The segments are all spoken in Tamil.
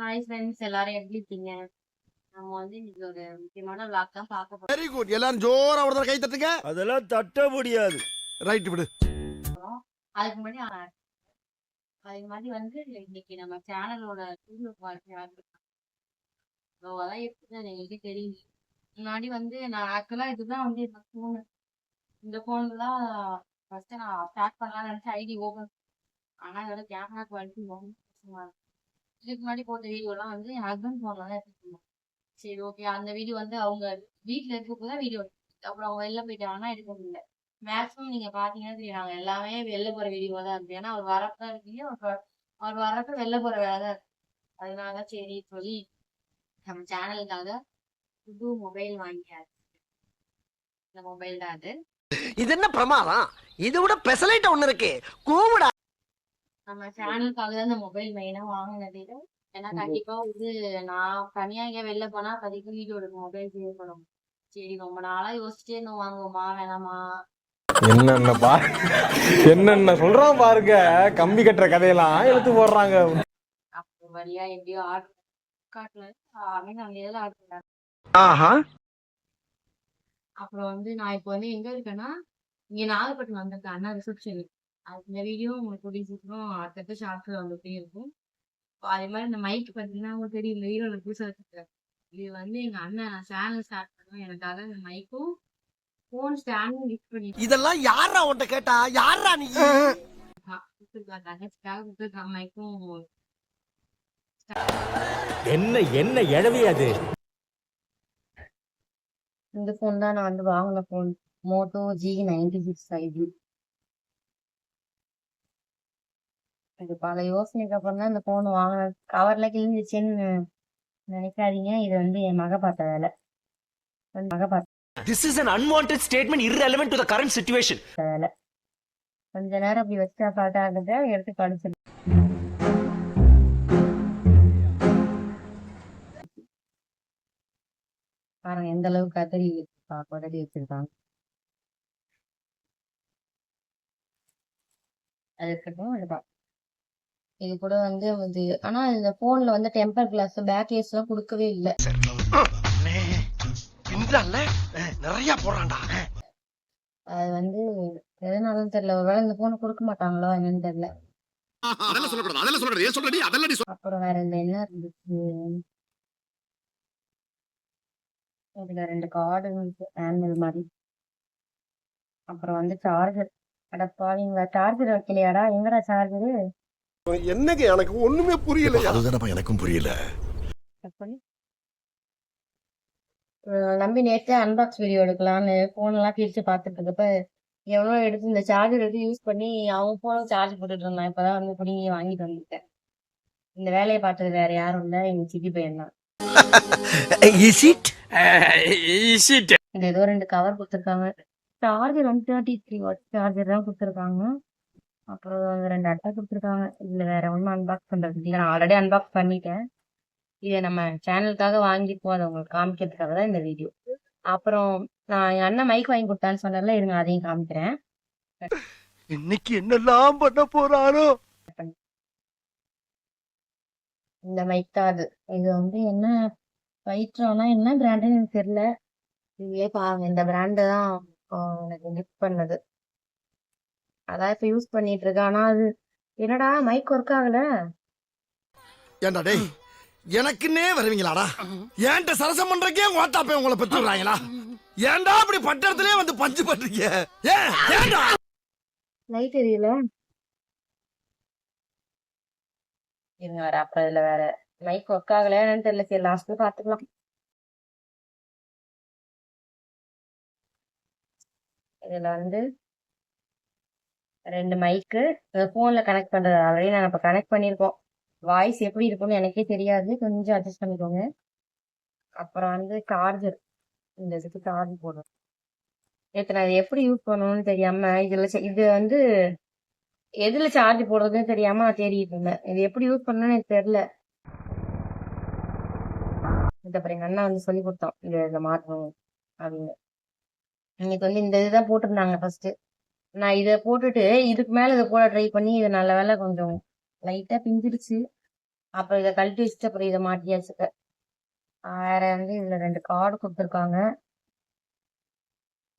ஹாய் ஃப்ரெண்ட்ஸ் எல்லாரும் எப்படி இருக்கீங்க? நம்ம வந்து இன்னைக்கு ஒரு முக்கியமான விளாக் தான் பார்க்க வெரி குட். எல்லாரும் ஜோரா ஒரு தடவை கை தட்டுங்க. அதெல்லாம் தட்ட முடியாது. ரைட் விடு. போறோம். அதுக்கு முன்னாடி அது மாதிரி வந்து இன்னைக்கு நம்ம சேனலோட வீடியோ குவாலிட்டி அதான் இருக்குன்னு எங்களுக்கு தெரியும். முன்னாடி வந்து நான் ஆக்சுவலா இதுதான் வந்து இந்த ஃபோன்ல தான் ஃபர்ஸ்ட் நான் ஸ்டார்ட் பண்ணலாம்னு நினைச்ச ஐடி ஓபன். ஆனா இதோட கேமரா குவாலிட்டி ரொம்ப மோசமா இருக்கு. இதுக்கு முன்னாடி போட்ட வீடியோலாம் வந்து என் ஹஸ்பண்ட் ஃபோன்ல தான் எடுத்துருந்தோம். சரி ஓகே. அந்த வீடியோ வந்து அவங்க வீட்ல இருக்கப்பதான் வீடியோ அப்புறம் அவங்க வெளில போயிட்டாங்கன்னா எடுக்க முடியல. மேக்ஸிமம் நீங்க பாத்தீங்கன்னா தெரியும் நாங்க எல்லாமே வெளில போற வீடியோ தான் இருக்கு. ஏன்னா அவர் வரப்பதான் இருக்கீங்க, அவர் வரப்ப வெளில போற வேலை தான் இருக்கு. அதனால சரி சொல்லி நம்ம சேனலுக்காக புது மொபைல் வாங்கியாச்சு. இந்த மொபைல் தான் அது. இது என்ன பிரமாதம்? இதை விட பெசலைட் ஒண்ணு இருக்கு. கூவுடா. நம்ம சேனலுக்காக தான் இந்த மொபைல் மெயினா வாங்கினது. ஏன்னா கண்டிப்பா வந்து நான் தனியா எங்க வெளில போனா பதிக்கு வீடியோ எடுக்க மொபைல் தேவைப்படும். சரி ரொம்ப நாளா யோசிச்சுட்டே இருந்தோம் வாங்குவோமா வேணாமா. என்னென்ன என்னென்ன சொல்றான் பாருங்க. கம்பி கட்டுற கதையெல்லாம் எடுத்து போடுறாங்க. அப்போ வழியா எப்படியோ ஆர்டர் காட்டுல அமேசான் இதுல ஆர்டர் பண்ணேன். ஆஹா. அப்புறம் வந்து நான் இப்போ வந்து எங்க இருக்கேன்னா இங்க நாகப்பட்டினம் வந்திருக்கேன் அண்ணா ரிசப்ஷன். இந்த வீடியோ உங்களுக்கு கூடிய சீக்கிரம் அடுத்த ஷார்ட்ஸ்ல வந்துட்டே இருக்கும். அதே மாதிரி இந்த மைக் பார்த்தீங்கன்னா உங்களுக்கு தெரியும் இந்த வீடியோ நான் புதுசாக வச்சுருக்கேன். இது வந்து எங்க அண்ணன் நான் சேனல் ஸ்டார்ட் பண்ணுவேன் எனக்காக இந்த மைக்கும் ஃபோன் ஸ்டாண்டும் கிஃப்ட் பண்ணி இதெல்லாம் யாரா உன்கிட்ட கேட்டா? யாரா நீ? கொடுத்துருக்காங்க. தங்கச்சிக்காக கொடுத்துருக்காங்க மைக்கும். என்ன என்ன எழவி அது? இந்த ஃபோன் தான் நான் வந்து வாங்கின ஃபோன். Moto G96 5G. இது பல யோசனைக்கு அப்புறம் தான் இந்த ஃபோன் வாங்கினது. கவர்ல கிழிஞ்சிச்சுன்னு நினைக்காதீங்க. இது வந்து என் மக பார்த்த வேலை. மக பார்த்த This is an unwanted statement irrelevant to the current situation. வேலை. கொஞ்ச நேரம் அப்படி வச்சா பாட்டா இருந்தது எடுத்து கடிச்சிரு. பாருங்க எந்த அளவுக்கு கதறி வச்சிருக்காங்க. அது இருக்கட்டும். இது கூட வந்து ஆனா இந்த போன்ல வந்து டெம்பர் கிளாஸ் பேக் கேஸ் எல்லாம் கொடுக்கவே இல்லை. நிறைய போறான்டா. அது வந்து எதனாலும் தெரியல. ஒருவேளை இந்த போனை கொடுக்க மாட்டாங்களோ என்னன்னு தெரியல. அப்புறம் வேற இந்த என்ன இருந்துச்சு, இதுல 2 கார்டு ஆனுவல் மாதிரி. அப்புறம் வந்து சார்ஜர். அடப்பாவீங்களா, சார்ஜர் வைக்கலையாடா? எங்கடா சார்ஜரு? என்னங்க எனக்கு ஒண்ணுமே புரியல. அதுதானப்பா எனக்கும் புரியல. நம்பி நேற்றே அன்பாக்ஸ் வீடியோ எடுக்கலான்னு போன் எல்லாம் பிரிச்சு பார்த்துட்டு இருக்கப்ப எவ்வளோ எடுத்து இந்த சார்ஜர் எடுத்து யூஸ் பண்ணி அவங்க போன சார்ஜ் போட்டுட்டு இருந்தான். இப்பதான் வந்து பிடிங்கி வாங்கிட்டு வந்துட்டேன். இந்த வேலையை பார்த்தது வேற யாரும் இல்ல, எங்க சித்தி பையன் தான். இந்த ஏதோ 2 கவர் கொடுத்துருக்காங்க. சார்ஜர் 133 வாட் சார்ஜர் தான் கொடுத்துருக்காங்க. அப்புறம் 2 அட்டை கொடுத்துருக்காங்க. இதுல வேற ஒன்றும் அன்பாக்ஸ் பண்றது இல்லை. நான் ஆல்ரெடி அன்பாக்ஸ் பண்ணிட்டேன். இதை நம்ம சேனலுக்காக வாங்கிப்போம், அதை உங்களுக்கு காமிக்கிறதுக்காக தான் இந்த வீடியோ. அப்புறம் நான் என் அண்ணன் மைக் வாங்கி கொடுத்தான்னு சொன்னால, இருங்க அதையும் காமிக்கிறேன். இன்னைக்கு என்னெல்லாம் பண்ண போறாரோ. இந்த மைக் தான் அது. இது வந்து என்ன பயிற்றோம்னா என்ன பிராண்டுன்னு எனக்கு தெரியல. இதுவே பாருங்க, இந்த பிராண்டு தான் எனக்கு கிஃப்ட் பண்ணது. அதான் இப்ப யூஸ் பண்ணிட்டு இருக்கேன். ஆனா அது என்னடா மைக் ஒர்க் ஆகல. ஏண்டா டேய், எனக்குன்னே வருவீங்களாடா? ஏன்ட்ட சரசம் பண்றக்கே ஓட்டாப்பே உங்களை பெற்றுறாங்களா? ஏன்டா அப்படி பட்டறதுலயே வந்து பஞ்சு பண்றீங்க? ஏன்டா லைட் எரியல. இருங்க வேற. அப்புறம் இதுல வேற மைக் ஒர்க் ஆகலன்னு தெரியல. சரி லாஸ்ட்ல பாத்துக்கலாம். இதுல வந்து 2 மைக்கு போன்ல கனெக்ட் பண்றது. ஆல்ரெடி நாங்க இப்ப கனெக்ட் பண்ணிருக்கோம். வாய்ஸ் எப்படி இருக்கும்னு எனக்கே தெரியாது, கொஞ்சம் அட்ஜஸ்ட் பண்ணிக்கோங்க. அப்புறம் வந்து சார்ஜர். இந்த இதுக்கு சார்ஜ் போடும். நேற்று நான் எப்படி யூஸ் பண்ணணும்னு தெரியாம இது வந்து எதுல சார்ஜ் போடுறதுன்னு தெரியாம நான் தேடிட்டு இருந்தேன். இது எப்படி யூஸ் பண்ணணும்னு எனக்கு தெரியல. அப்புறம் எங்க அண்ணா வந்து சொல்லி கொடுத்தோம் இதை மாற்றணும் அப்படின்னு. இன்னைக்கு வந்து இந்த இதுதான் போட்டிருந்தாங்க ஃபர்ஸ்ட். நான் இதை போட்டுட்டு இதுக்கு மேல இதை போட ட்ரை பண்ணி இது நல்ல வேலை கொஞ்சம் லைட்டா பிஞ்சிருச்சு. அப்புறம் இதை கழட்டி வச்சுட்டு அப்புறம் இதை மாட்டியாச்சு. வேற வந்து இதுல 2 கார்டு கொடுத்துருக்காங்க.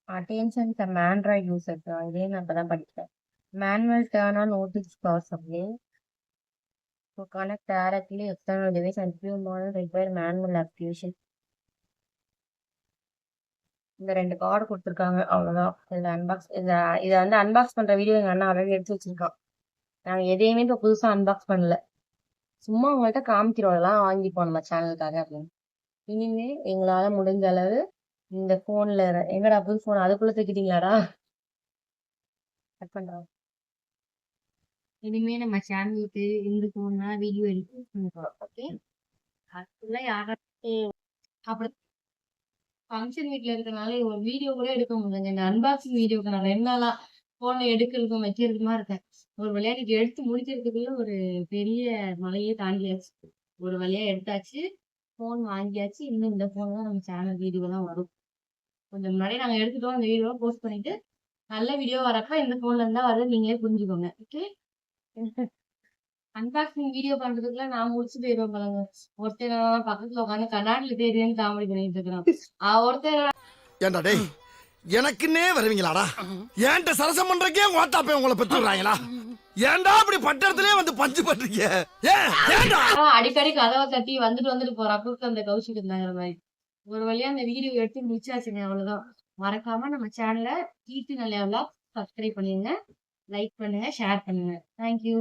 Attention some Android users. இதே நான் இப்பதான் படிக்கிறேன். Manual turn on OTG power supply to connect directly external device and few model require manual activation. இந்த 2 கார்டு கொடுத்துருக்காங்க, அவ்வளவுதான். இதை வந்து அன்பாக்ஸ் பண்ற வீடியோ எங்க அண்ணா ஆல்ரெடி எடுத்து வச்சிருக்கான். நாங்க எதையுமே இப்ப புதுசா அன்பாக்ஸ் பண்ணல, சும்மா உங்கள்கிட்ட காமிக்கிறோம் எல்லாம் வாங்கிப்போம் நம்ம சேனலுக்காக அப்படின்னு. இனிமே எங்களால முடிஞ்ச அளவு இந்த போன்ல எங்கடா புது போன் அதுக்குள்ள தூக்கிட்டீங்களாடா, கட் பண்றோம். இனிமே நம்ம சேனலுக்கு இந்த போன் தான் வீடியோ எடுத்து பண்ணிக்கிறோம். ஓகே, அதுக்குள்ள யாரும் அப்படி ஃபங்க்ஷன் வீட்ல இருக்கனால ஒரு வீடியோ கூட எடுக்க முடியல. இந்த அன்பாக்சிங் வீடியோக்கு நான் 2 நாளா போன்ல எடுக்கிறதுக்கும் வைக்கிறதுக்குமா இருக்கேன். ஒரு வழியா இன்னைக்கு எடுத்து முடிக்கிறதுக்குள்ள ஒரு பெரிய மலையே தாண்டியாச்சு. ஒரு வழியா எடுத்தாச்சு, போன் வாங்கியாச்சு. இன்னும் இந்த போன் தான் நம்ம சேனல் வீடியோ தான் வரும். கொஞ்சம் முன்னாடி நாங்க எடுத்துட்டோம், அந்த வீடியோவை போஸ்ட் பண்ணிட்டு நல்ல வீடியோ வரப்ப இந்த போன்ல இருந்தா வருது, நீங்களே புரிஞ்சுக்கோங்க. ஓகே, அன்பாக்சிங் வீடியோ பண்றதுக்குள்ள நான் முடிச்சு போயிடுவேன் பாருங்க. ஒருத்தர் பக்கத்துல உட்காந்து கண்ணாடியில தெரியுதுன்னு காமெடி பண்ணிட்டு இருக்கிறான். ஒருத்தர் ஏண்டா டேய், எனக்குன்னே வருவீங்களாடா? ஏன்ட்ட சரசம் பண்றக்கே ஓட்டாப்பே உங்களை பெற்றுறாங்களா? ஏன்டா அப்படி பட்டறதுலயே வந்து பஞ்சு பண்றீங்க? ஏன்டா அடிக்கடி கதவை தட்டி வந்துட்டு போறா கூப்பிட்டு அந்த கௌஷிக் இருந்தாங்கிற மாதிரி. ஒரு வழியா அந்த வீடியோ எடுத்து முடிச்சாச்சுங்க, அவ்வளவுதான். மறக்காம நம்ம சேனலை கீர்த்தி நல்லா சப்ஸ்கிரைப் பண்ணுங்க, லைக் பண்ணுங்க, ஷேர் பண்ணுங்க. தேங்க்யூ.